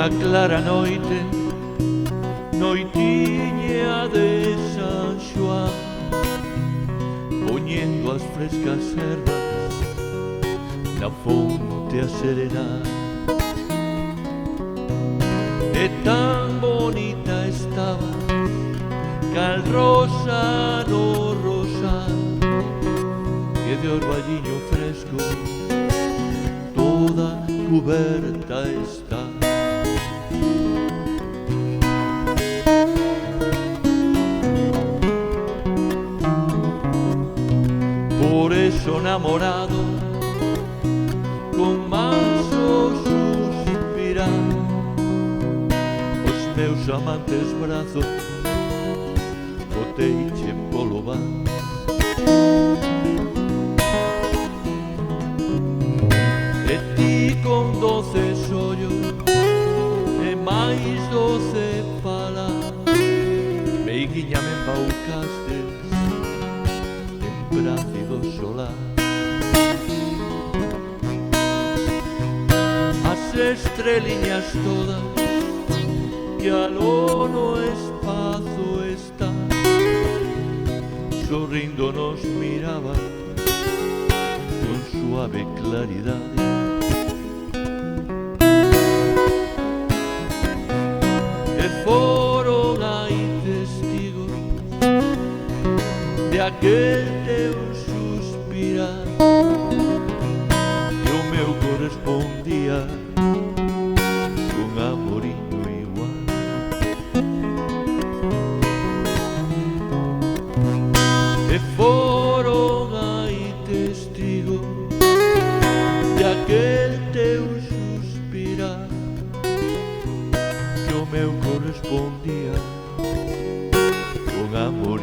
unha clara noite, noitiña de San Xoán, poñendo as frescas ervas na fonte a serenar. E tan bonita estaba cal rosa no rosal, que de orvalliño fresco toda cuberta está. Por eso namorado con manso suspirar, os meus amantes brazos boteiche polo van. E ti con doces ollos e máis doce fala, meiguiña me embaucastes en plácido solar. As estreliñas todas que aló no espazo están, sorrindo nos miraban con suave claridade. E foron aí testigos de aquel teu suspirar, que o meu correspondía con amoriño igual. E foron aí testigos de aquel teu suspirar, que o meu correspondía con amor